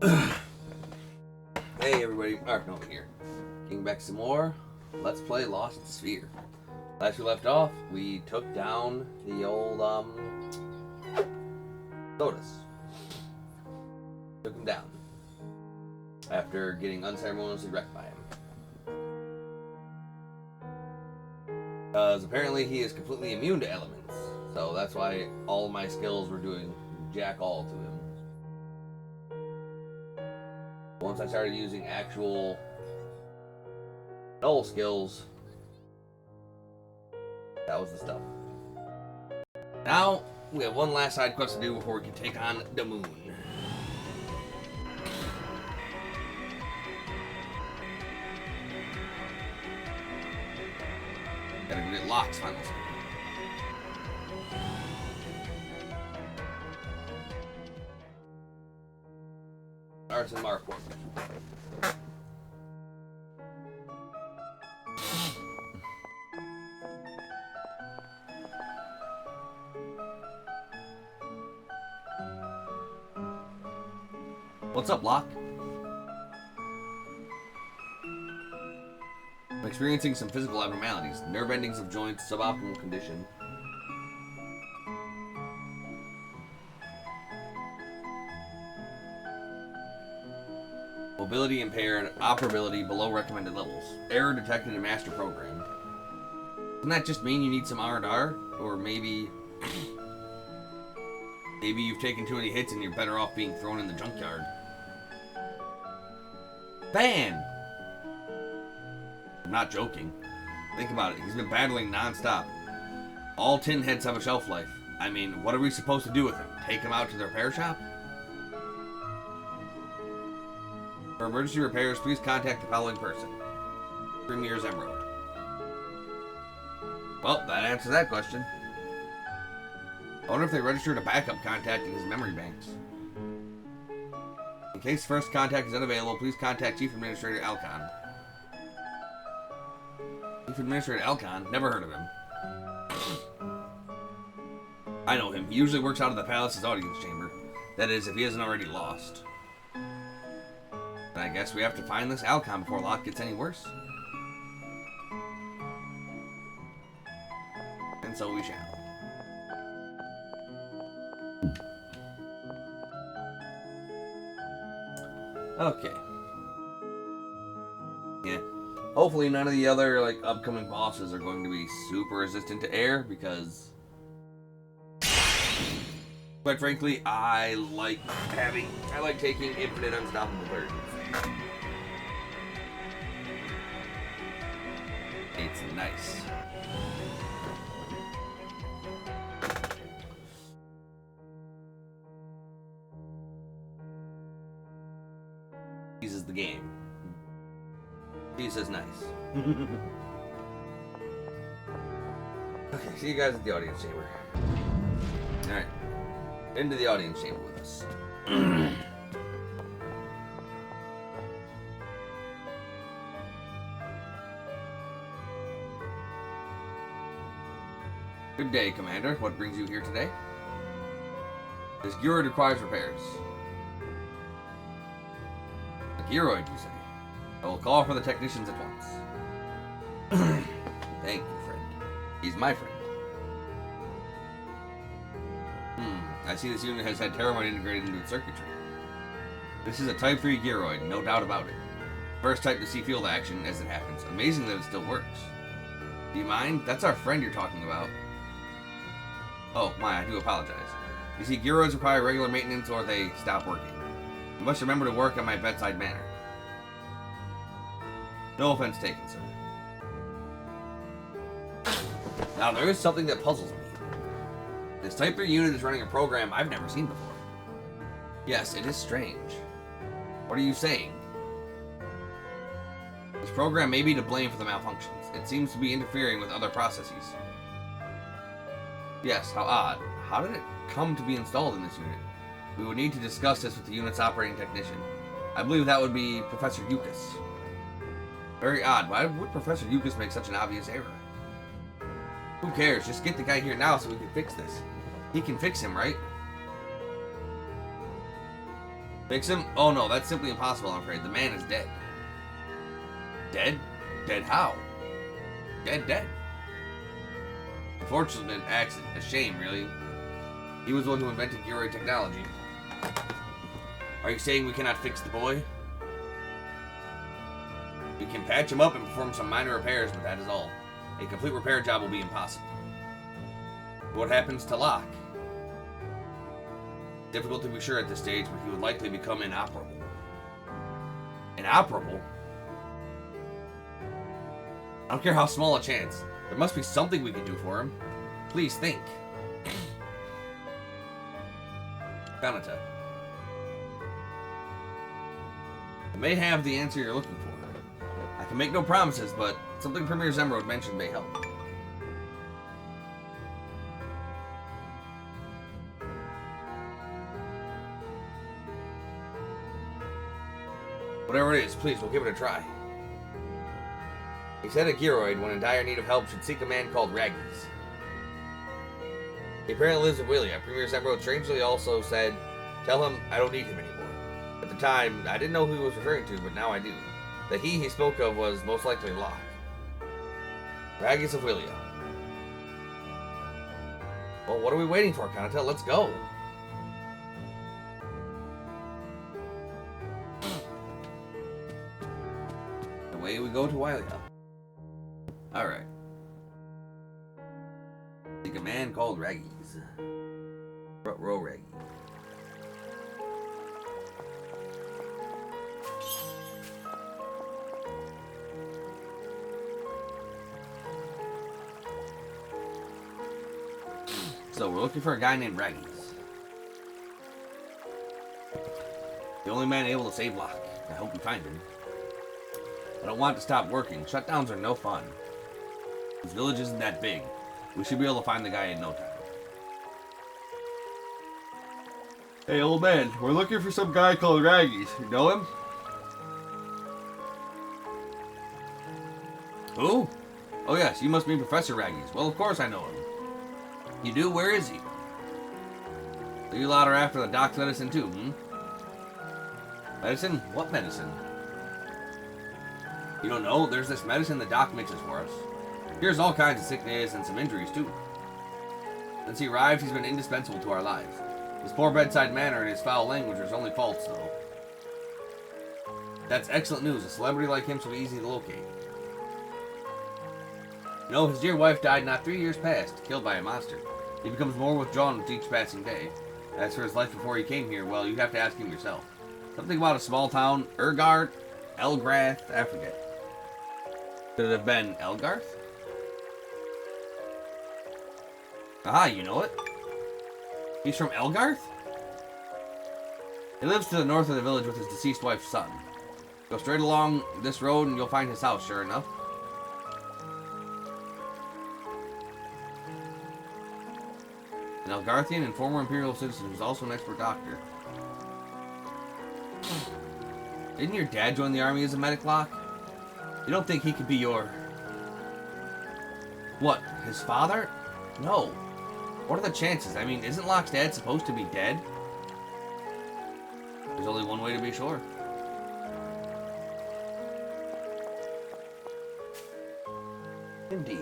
Hey everybody, Ark here. Getting back some more. Let's play Lost Sphear. Last we left off, we took down the old Lotus. Took him down. After getting unceremoniously wrecked by him. Because apparently he is completely immune to elements. So that's why all of my skills were doing jack all to him. Once I started using actual null skills, that was the stuff. Now, we have one last side quest to do before we can take on the moon. Gotta get Locke's final skill. Arson Marport. What's up, Locke? I'm experiencing some physical abnormalities. Nerve endings of joints, suboptimal condition. Mobility impaired, operability below recommended levels. Error detected in master program. Doesn't that just mean you need some R&R? Or maybe you've taken too many hits and you're better off being thrown in the junkyard. Van! I'm not joking. Think about it. He's been battling non-stop. All tin heads have a shelf life. I mean, what are we supposed to do with him? Take him out to the repair shop? For emergency repairs, please contact the following person. Premier's Emerald. Well, that answers that question. I wonder if they registered a backup contact in his memory banks. In case first contact is unavailable, please contact Chief Administrator Alcon. Chief Administrator Alcon? Never heard of him. I know him. He usually works out of the palace's audience chamber. That is, if he isn't already lost. I guess we have to find this Alcon before Locke gets any worse. And so we shall. Okay. Yeah. Hopefully none of the other upcoming bosses are going to be super resistant to air, because quite frankly, I like taking infinite unstoppable burdens. It's nice. This is the game. He says nice. Okay, see you guys at the audience chamber. Alright. Into the audience chamber with us. Good day, Commander. What brings you here today? This Gyroid requires repairs. A Gyroid, you say? I will call for the technicians at once. Thank you, friend. He's my friend. I see this unit has had Terramite integrated into its circuitry. This is a Type 3 Gyroid, no doubt about it. First type to see field action as it happens. Amazing that it still works. Do you mind? That's our friend you're talking about. Oh, my, I do apologize. You see, Gyroids require regular maintenance or they stop working. You must remember to work on my bedside manner. No offense taken, sir. Now, there is something that puzzles me. This Type 3 unit is running a program I've never seen before. Yes, it is strange. What are you saying? This program may be to blame for the malfunctions. It seems to be interfering with other processes. Yes, how odd. How did it come to be installed in this unit? We would need to discuss this with the unit's operating technician. I believe that would be Professor Eucas. Very odd. Why would Professor Eucas make such an obvious error? Who cares? Just get the guy here now so we can fix this. He can fix him, right? Fix him? Oh no, that's simply impossible, I'm afraid. The man is dead. Dead? Dead how? Dead. Unfortunately, an accident. A shame, really. He was the one who invented Giroid technology. Are you saying we cannot fix the boy? We can patch him up and perform some minor repairs, but that is all. A complete repair job will be impossible. What happens to Locke? Difficult to be sure at this stage, but he would likely become inoperable. Inoperable? I don't care how small a chance. There must be something we can do for him. Please think. Kanata. I may have the answer you're looking for. I can make no promises, but something Premier Zemrod mentioned may help. Whatever it is, please, we'll give it a try. He said a Giroid, when in dire need of help, should seek a man called Raggies. He apparently lives in Willia. Premier Zemrod strangely also said, tell him I don't need him anymore. At the time, I didn't know who he was referring to, but now I do. The he spoke of was most likely Locke. Raggies of Willia. Well, what are we waiting for, Kanata? Let's go. Away we go to Willia. Alright. Seek a man called Raggies. Front row Raggy. So we're looking for a guy named Raggies. The only man able to save Locke. I hope we find him. I don't want to stop working. Shutdowns are no fun. This village isn't that big. We should be able to find the guy in no time. Hey, old man. We're looking for some guy called Raggies. You know him? Who? Oh yes, you must be Professor Raggies. Well, of course I know him. You do? Where is he? So you lot are after the doc's medicine too, hmm? Medicine? What medicine? You don't know? There's this medicine the doc mixes for us. Cures all kinds of sickness and some injuries too. Since he arrived, he's been indispensable to our lives. His poor bedside manner and his foul language are his only faults, though. That's excellent news. A celebrity like him shall be easy to locate. You know, his dear wife died not 3 years past, killed by a monster. He becomes more withdrawn with each passing day. As for his life before he came here, well, you'd have to ask him yourself. Something about a small town, Elgarth, I forget. Could it have been Elgarth? Aha, you know it. He's from Elgarth? He lives to the north of the village with his deceased wife's son. Go straight along this road and you'll find his house, sure enough. An Elgarthian and former Imperial citizen who's also an expert doctor. Didn't your dad join the army as a medic, Locke? You don't think he could be your... What, his father? No. What are the chances? I mean, isn't Locke's dad supposed to be dead? There's only one way to be sure. Indeed.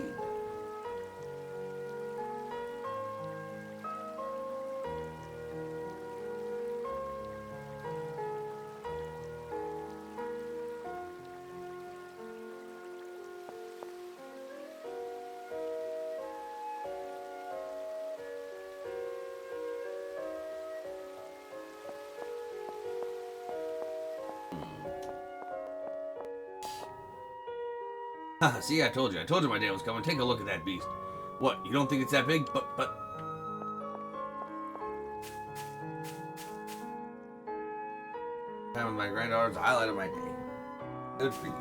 Haha, see, I told you my dad was coming. Take a look at that beast. What, you don't think it's that big? But... Time with my granddaughter's the highlight of my day. Good for you.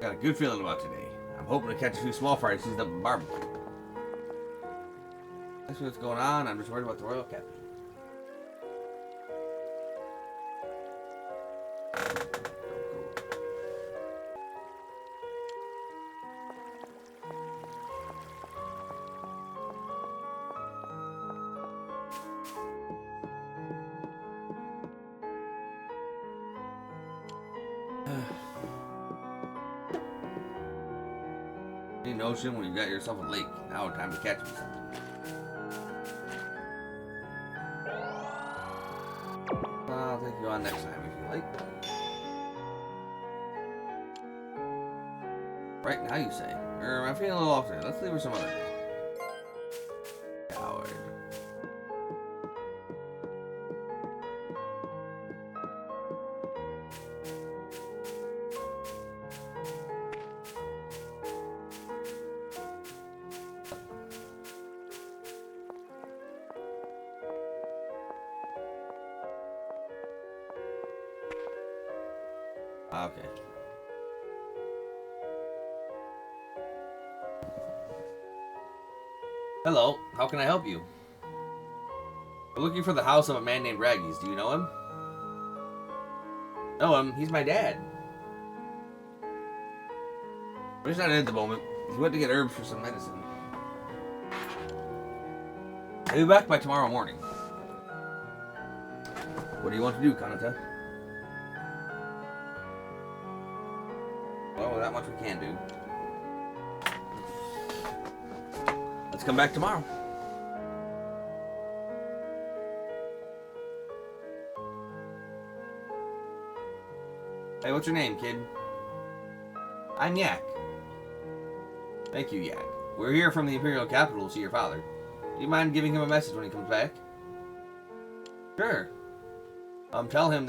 Got a good feeling about today. I'm hoping to catch a few small fries seasoned up in barbecue. That's what's going on. I'm just worried about the royal captain. Any notion when you got yourself a lake? Now time to catch me something. I'll take you on next time if you like. Right now you say. I'm feeling a little off today. Let's leave her some other day. Coward. Okay. Hello, how can I help you? We're looking for the house of a man named Raggies. Do you know him? Know him? He's my dad. But he's not in at the moment. He went to get herbs for some medicine. I'll be back by tomorrow morning. What do you want to do, Kanata? Well, that much we can do. Let's come back tomorrow. Hey, what's your name, kid? I'm Yak. Thank you, Yak. We're here from the Imperial Capital to see your father. Do you mind giving him a message when he comes back? Sure. Tell him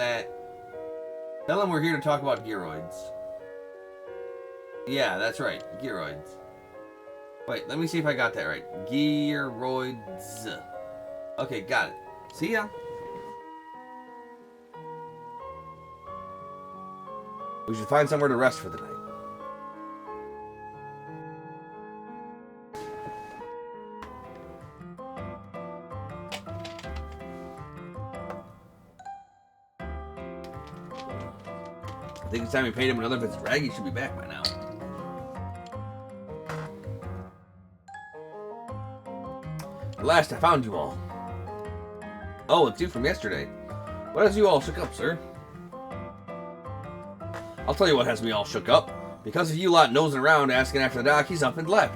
we're here to talk about Gearoids. Yeah, that's right. Gearoids. Wait, let me see if I got that right. Gearoids. Okay, got it. See ya. We should find somewhere to rest for the night. I think it's time we paid him another visit. Raggy should be back by now. At last, I found you all. Oh, it's you from yesterday. What has you all shook up, sir? I'll tell you what has me all shook up. Because of you lot nosing around asking after the doc, he's up and left.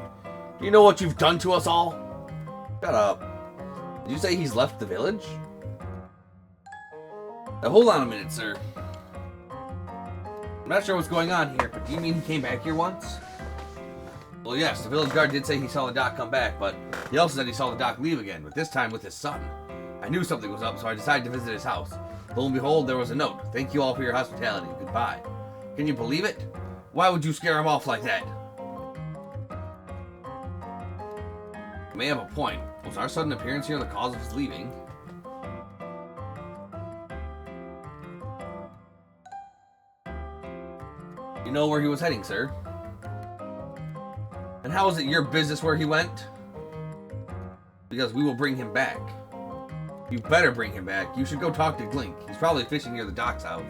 Do you know what you've done to us all? Shut up. Did you say he's left the village? Now hold on a minute, sir. I'm not sure what's going on here, but do you mean he came back here once? Well, yes, the village guard did say he saw the doc come back, but he also said he saw the doc leave again, but this time with his son. I knew something was up, so I decided to visit his house. Lo and behold, there was a note. Thank you all for your hospitality. Goodbye. Can you believe it? Why would you scare him off like that? You may have a point. Was our sudden appearance here the cause of his leaving? You know where he was heading, sir? And how is it your business where he went? Because we will bring him back. You better bring him back. You should go talk to Glink. He's probably fishing near the doc's house.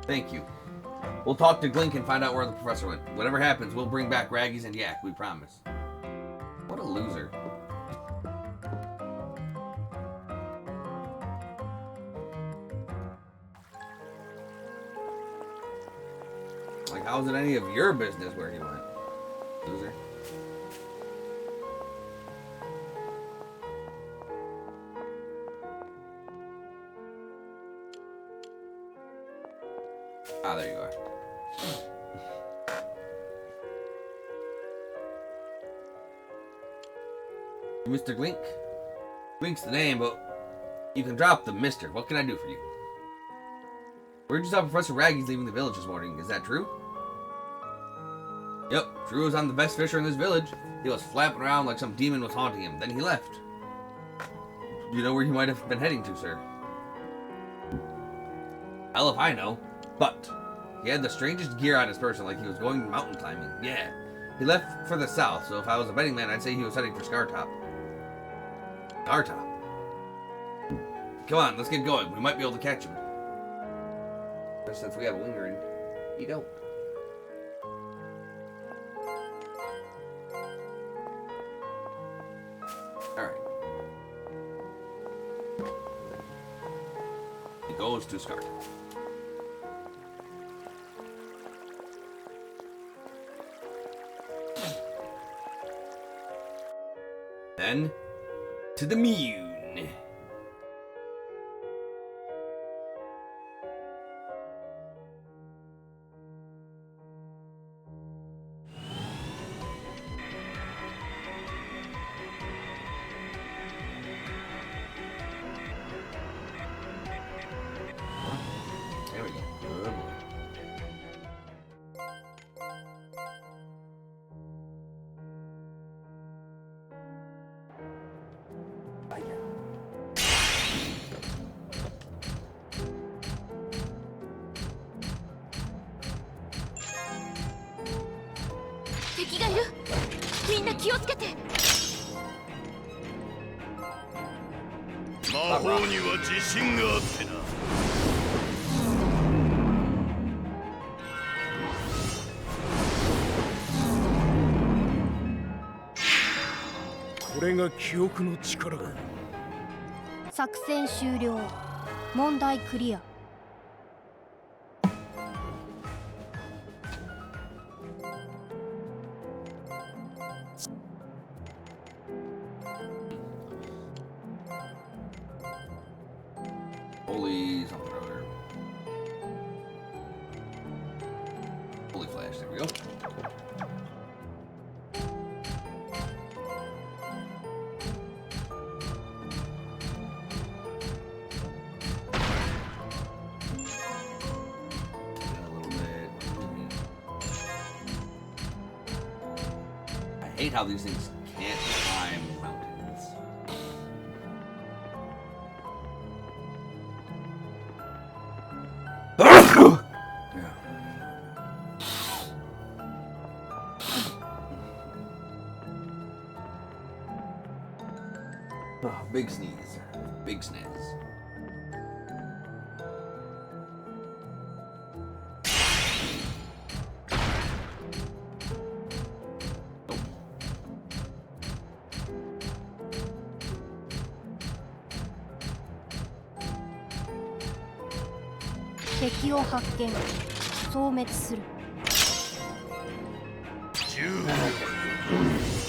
Thank you. We'll talk to Glink and find out where the professor went. Whatever happens, we'll bring back Raggies and Yak, we promise. What a loser. Like, how is it any of your business where he went? Loser. Ah, there you are. Mr. Glink? Glink's the name, but you can drop the Mister. What can I do for you? Where'd you saw Professor Raggy's leaving the village this morning? Is that true? Yep, Drew was on the best fisher in this village. He was flapping around like some demon was haunting him. Then he left. Do you know where he might have been heading to, sir? Hell if I know. But He had the strangest gear on his person, like he was going mountain climbing. Yeah. He left for the south, so if I was a betting man, I'd say he was heading for Scartop. Scartop. Come on, let's get going. We might be able to catch him. Since we have a winger and you don't. Alright. He goes to Scartop. Then to the Mune. There we go. Good boy.作戦終了。問題クリア。Holy something or other. Holy flash, there we go. I hate how these things can't climb mountains. Oh, big sneeze. Big sneeze.敵を発見。消滅する。銃を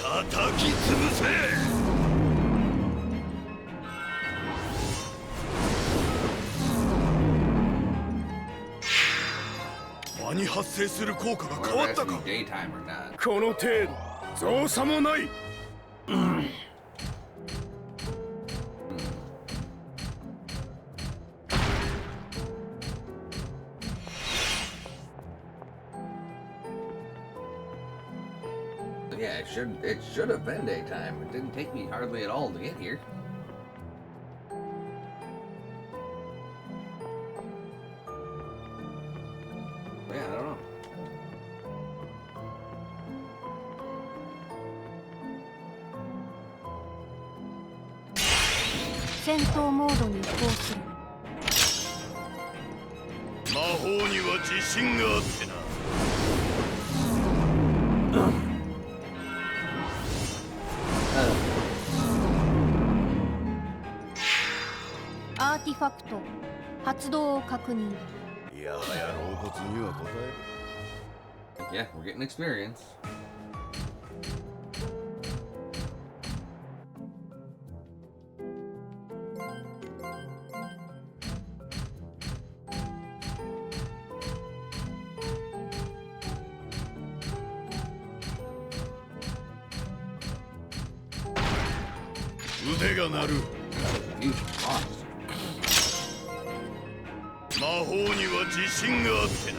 叩き潰せ。場に発生する効果が変わったか。この程度造作もない。Yeah, it should have been daytime. It didn't take me hardly at all to get here. Yeah, I don't know. 戦闘モードに移行する。魔法には自信があってな。アーティファクト発動を確認。いやはや老骨には答える。Yeah, we're getting experience.腕が鳴る。魔法には自信があってな。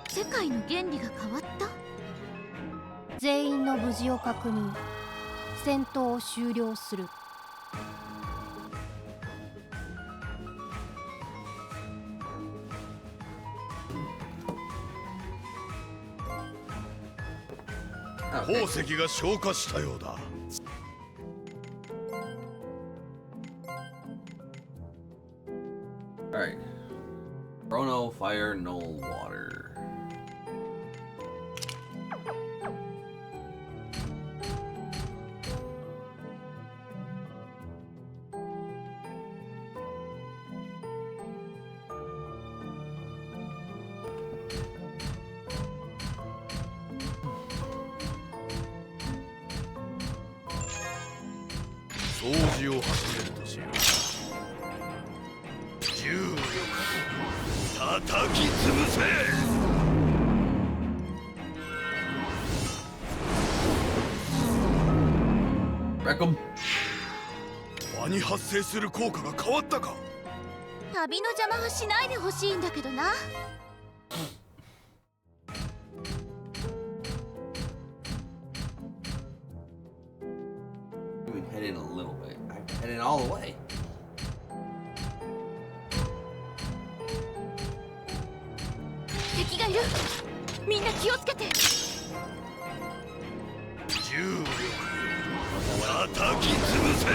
世界の原理が変わった。全員の無事を確認。戦闘を終了する。宝石が消化したようだ。Alright. Chrono, fire, null, water. Wreck 'em. 場に発生する効果が変わったか。旅の邪魔はしないでほしいんだけどな。We can head in a little bit. I have to head in all the way. 敵がいる。みんな気をつけて。重力叩き潰せ。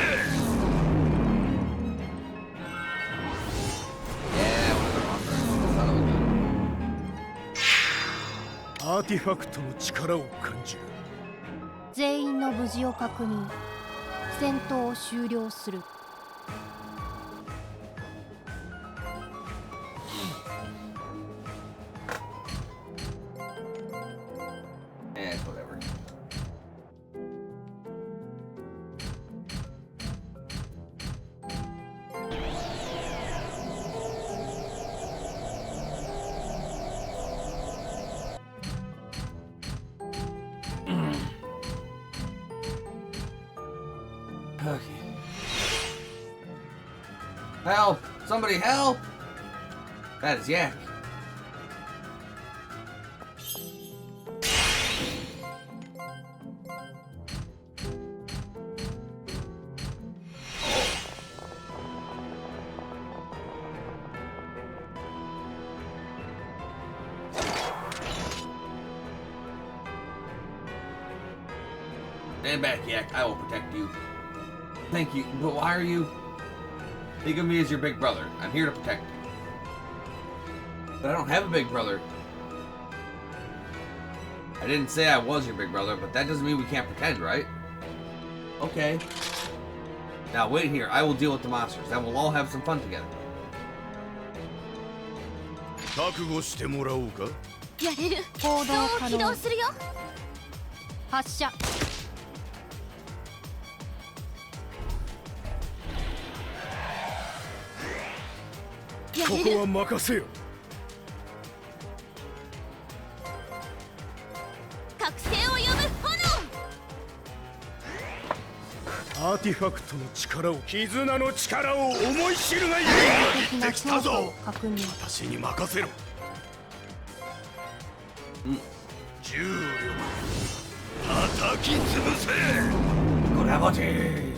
アーティファクトの力を感じる。全員の無事を確認。戦闘を終了する。Whatever. Okay. Help! Somebody help! That is Yak. Stand back, Yak. I will protect you. Thank you, but why are you... Think of me as your big brother. I'm here to protect you. But I don't have a big brother. I didn't say I was your big brother, but that doesn't mean we can't pretend, right? Okay. Now wait here. I will deal with the monsters. Then we'll all have some fun together. 覚悟してもらおうか。やれる。行動起動するよ。発射。ここは任せよ。覚醒を呼ぶ炎。アーティファクトの力を、絆の力を思い知るがいい。できたぞ。私に任せろ。重力叩き潰せ。Good ability.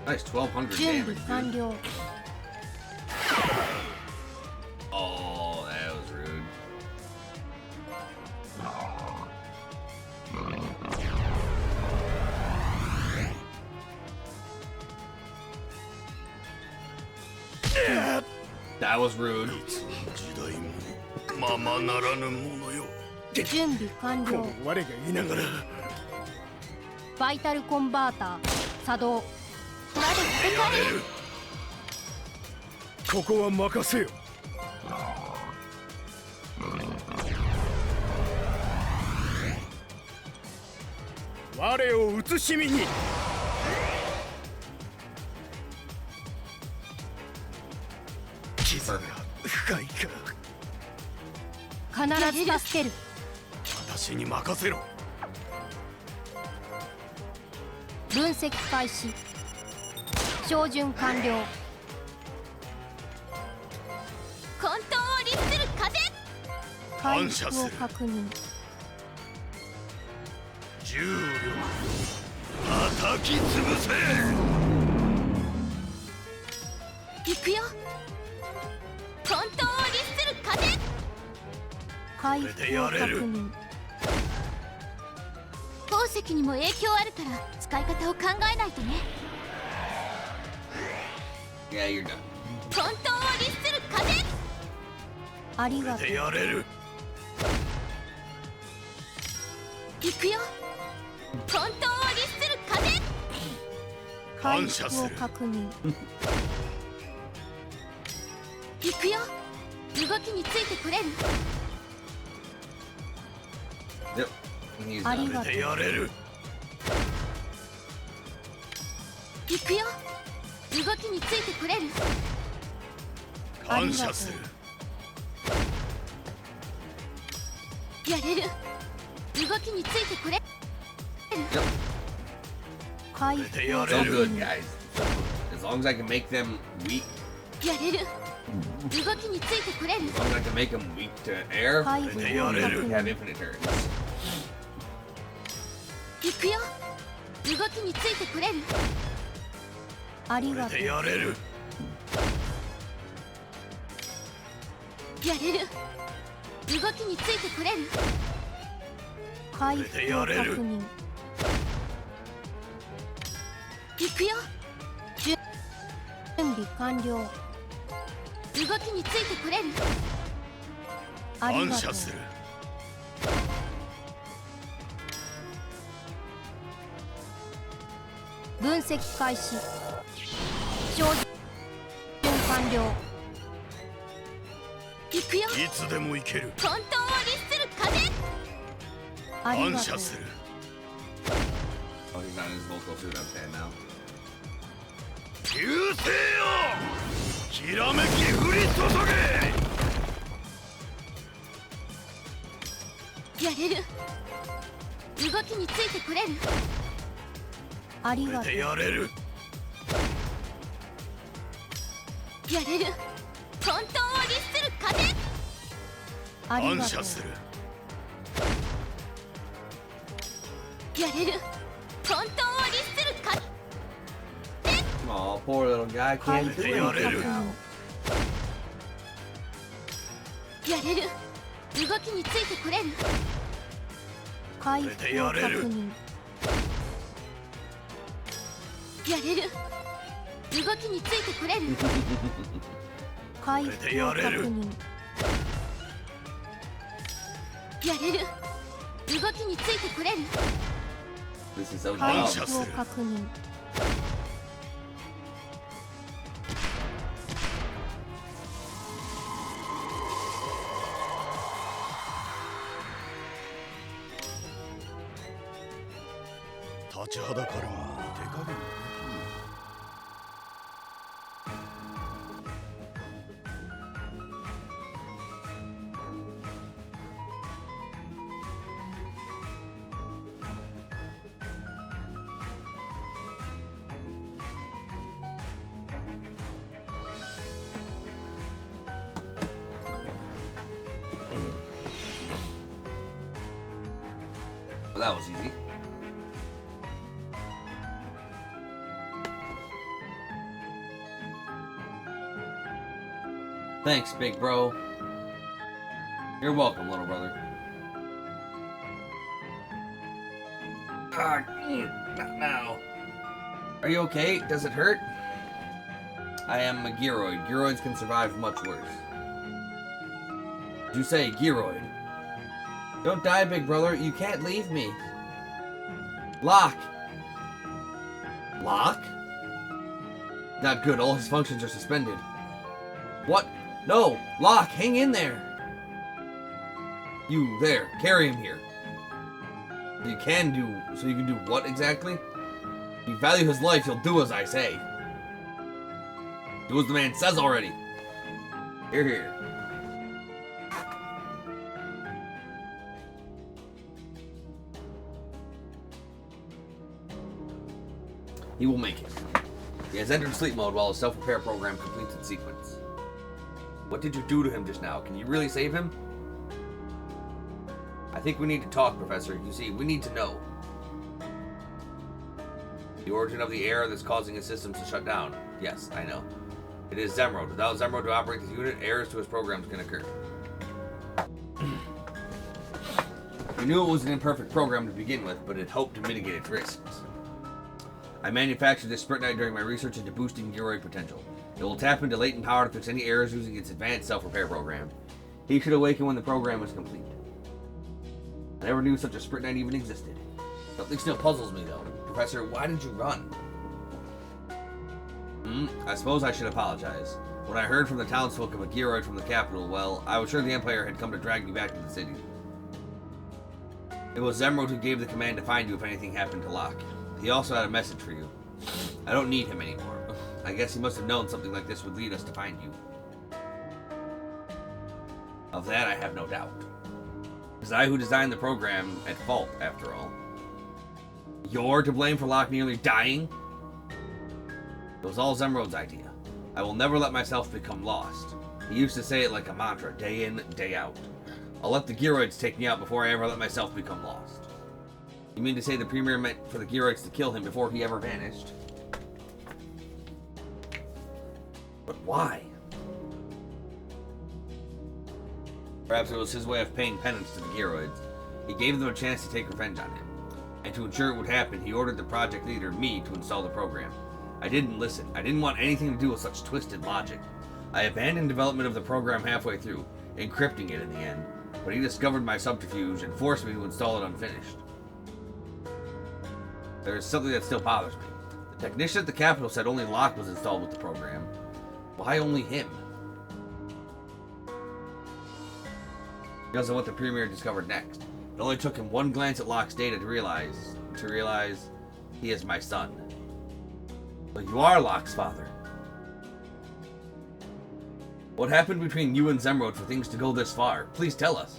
Nice 1200 準備 damage. 完了。Oh, that was rude. That was rude. 時代もままならぬものよ。準備完了。この我がいながら。バイタルコンバーター作動。ここは任せよ。我を慎しみに。傷が深いか。必ず助ける。私に任せろ。分析開始。照準完了。混沌を律する風。回復を確認。重力叩き潰せ。行くよ。混沌を律する風。回復を確認。宝石にも影響あるから使い方を考えないとね。 Yeah, you're done. 混沌を律する風。ありがとう。やれる。行くよ。混沌を律する風。回復を確認。行くよ。動きについてくれる。 Yep. He's あり done. がとう。やれる。行くよ。動きについてくれる。感謝する。やれる。動きについてくれ。 Yep. 回復を So 確 good, 認。 guys. As long as I can make them weak, やれる。動きについてくれる。 as long as I can make them weak to air, 回復を we 確 have 認。 infinite turns. 行くよ。動きについてくれる。ありがとう。やれる。やれる。動きについてくれる。回復を確認。行くよ。準備完了。動きについてくれる。ありがとう。感謝する。分析開始。照準完了。行くよ。いつでも行ける。混沌を律する風。感ありがとう。謝する。 Oh, he's not in his vocal suit, I'm saying now. 流星よ。きらめき降り注げ。やれる。動きについてくれる。ありがとう。やれる。やれる。混沌を律する風。感ありがとう。謝する。やれる。混沌を律する風。 Aw, poor little guy 回 can't 復 do を確 anything 認。 now. やれる。動きについてくれる。回復を確認。やれる。動きについてくれる。回復を確認。やれる。動きについてくれる。 This is so 回 dumb. 復を確認。立ちはだかるものに手加減できん。Well, that was easy. Thanks, big bro. You're welcome, little brother. Not now. Are you okay? Does it hurt? I am a Gearoid. Gearoids can survive much worse. Did you say Gearoid? Don't die, big brother. You can't leave me. Lock. Lock? Not good. All his functions are suspended. What? No! Lock! Hang in there! You, there. Carry him here. So you can do what exactly? If you value his life, you'll do as I say. Do as the man says already. Here, here. He will make it. He has entered sleep mode while his self-repair program completes its sequence. What did you do to him just now? Can you really save him? I think we need to talk, Professor. You see, we need to know. The origin of the error that's causing his systems to shut down. Yes, I know. It is Zemrod. Without Zemrod to operate this unit, errors to his programs can occur. We knew it was an imperfect program to begin with, but it hoped to mitigate its risks. I manufactured this Sprint Knight during my research into boosting Gearoid potential. It will tap into latent power to fix any errors using its advanced self-repair program. He should awaken when the program is complete. I never knew such a Sprint Knight even existed. Something still puzzles me though. Professor, why did you run? I suppose I should apologize. When I heard from the townsfolk of a Gearoid from the capital, well, I was sure the Empire had come to drag me back to the city. It was Zemrod who gave the command to find you if anything happened to Locke. He also had a message for you. I don't need him anymore. I guess he must have known something like this would lead us to find you. Of that I have no doubt. It was I who designed the program at fault, after all. You're to blame for Locke nearly dying? It was all Zemrod's idea. I will never let myself become lost. He used to say it like a mantra, day in, day out. I'll let the Gearoids take me out before I ever let myself become lost. You mean to say the Premier meant for the Gearoids to kill him before he ever vanished? But why? Perhaps it was his way of paying penance to the Gearoids. He gave them a chance to take revenge on him. And to ensure it would happen, he ordered the project leader, me, to install the program. I didn't listen. I didn't want anything to do with such twisted logic. I abandoned development of the program halfway through, encrypting it in the end. But he discovered my subterfuge and forced me to install it unfinished. There is something that still bothers me. The technician at the Capitol said only Locke was installed with the program. Why only him? Because of what the Premier discovered next. It only took him one glance at Locke's data to realize he is my son. But you are Locke's father. What happened between you and Zemrod for things to go this far? Please tell us.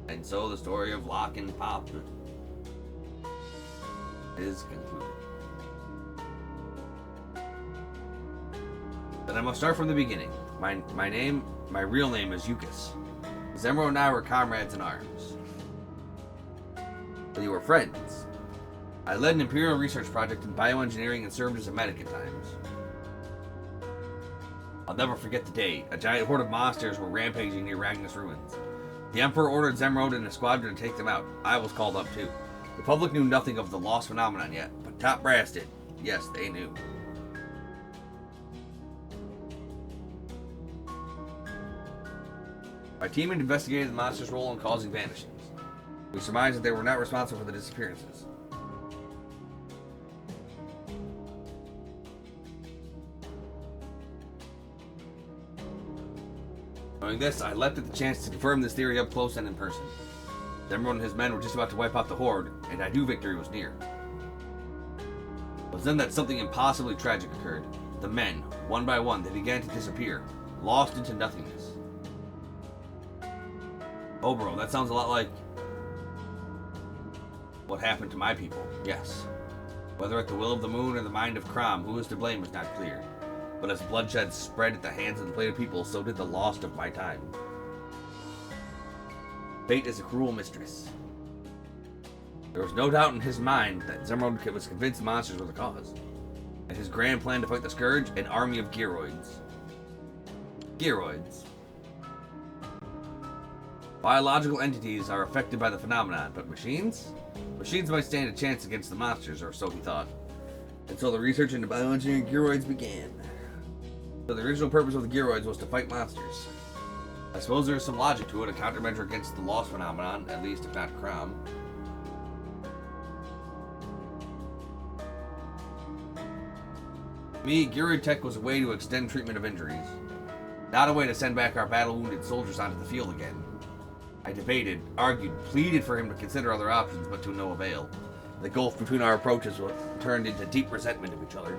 And so the story of Locke and Pop is concluded. Then I must start from the beginning. My real name is Yukis. Zemrod and I were comrades in arms. We were friends. I led an Imperial research project in bioengineering and served as a medic at times. I'll never forget the day. A giant horde of monsters were rampaging near Ragnus ruins. The Emperor ordered Zemrod and a squadron to take them out. I was called up too. The public knew nothing of the lost phenomenon yet, but top brass did. Yes, they knew. My team had investigated the monster's role in causing vanishings. We surmised that they were not responsible for the disappearances. Knowing this, I leapt at the chance to confirm this theory up close and in person. Zemrod and his men were just about to wipe out the Horde, and I knew victory was near. It was then that something impossibly tragic occurred. The men, one by one, they began to disappear, lost into nothingness. Oh bro, that sounds a lot like what happened to my people, yes. Whether at the will of the moon or the mind of Crom, who is to blame is not clear. But as bloodshed spread at the hands of the Plate of People, so did the lost of my time. Fate is a cruel mistress. There was no doubt in his mind that Zemrod was convinced the monsters were the cause. And his grand plan to fight the Scourge, an army of Gearoids. Gearoids. Biological entities are affected by the phenomenon, but machines? Machines might stand a chance against the monsters, or so he thought. And so the research into bioengineering Gearoids began. So the original purpose of the Gearoids was to fight monsters. I suppose there is some logic to it, a countermeasure against the lost phenomenon, at least if not Crom. To me, Gearoid tech was a way to extend treatment of injuries, not a way to send back our battle-wounded soldiers onto the field again. I debated, argued, pleaded for him to consider other options, but to no avail. The gulf between our approaches turned into deep resentment of each other.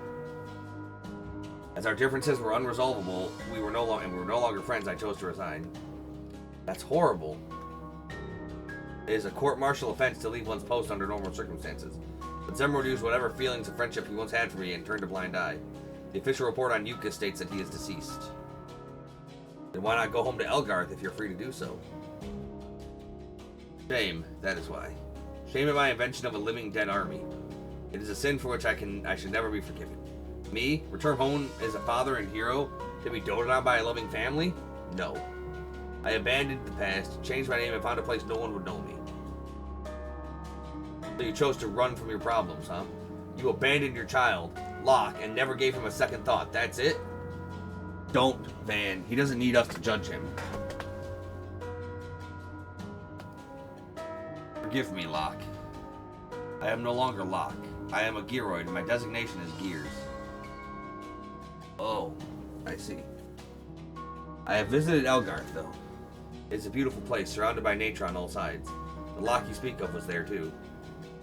As our differences were unresolvable, we were no longer friends. I chose to resign. That's horrible. It is a court-martial offense to leave one's post under normal circumstances. But Zemrod used whatever feelings of friendship he once had for me and turned a blind eye. The official report on Yukis states that he is deceased. Then why not go home to Elgarth if you're free to do so? Shame, that is why. Shame at my invention of a living dead army. It is a sin for which I should never be forgiven. Me, return home as a father and hero, to be doted on by a loving family? No. I abandoned the past, changed my name, and found a place no one would know me. So you chose to run from your problems, huh? You abandoned your child, Locke, and never gave him a second thought. That's it? Don't, Van. He doesn't need us to judge him. Forgive me, Locke. I am no longer Locke. I am a Gearoid, and my designation is Gears. Oh, I see. I have visited Elgarth, though. It's a beautiful place, surrounded by nature on all sides. The Locke you speak of was there, too.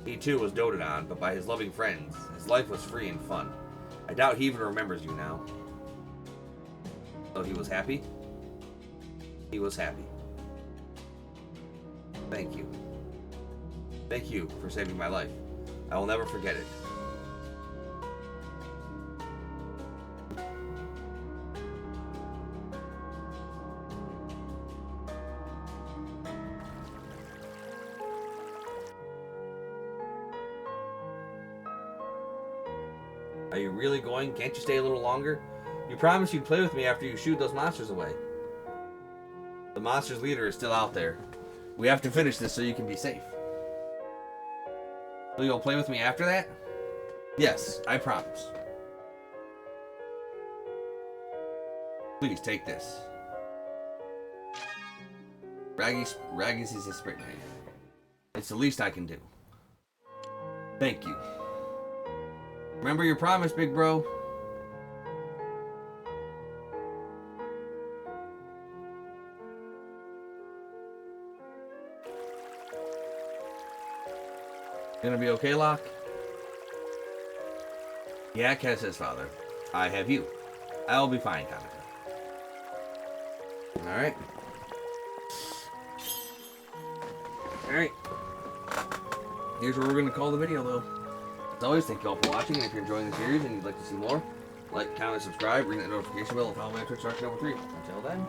He, too, was doted on, but by his loving friends. His life was free and fun. I doubt he even remembers you now. So he was happy? He was happy. Thank you. Thank you for saving my life. I will never forget it. Are you really going? Can't you stay a little longer? You promised you'd play with me after you shoot those monsters away. The monster's leader is still out there. We have to finish this so you can be safe. Will you play with me after that? Yes, I promise. Please take this. Raggy's is a spray knife. It's the least I can do. Thank you. Remember your promise, big bro. Gonna be okay, Locke? Yeah, Cat says father. I have you. I'll be fine, Kamika. Alright. Alright. Here's where we're gonna call the video, though. As always, thank you all for watching, and if you're enjoying the series and you'd like to see more, like, comment, subscribe, ring that notification bell, and follow me on Twitch, Number 3. Until then...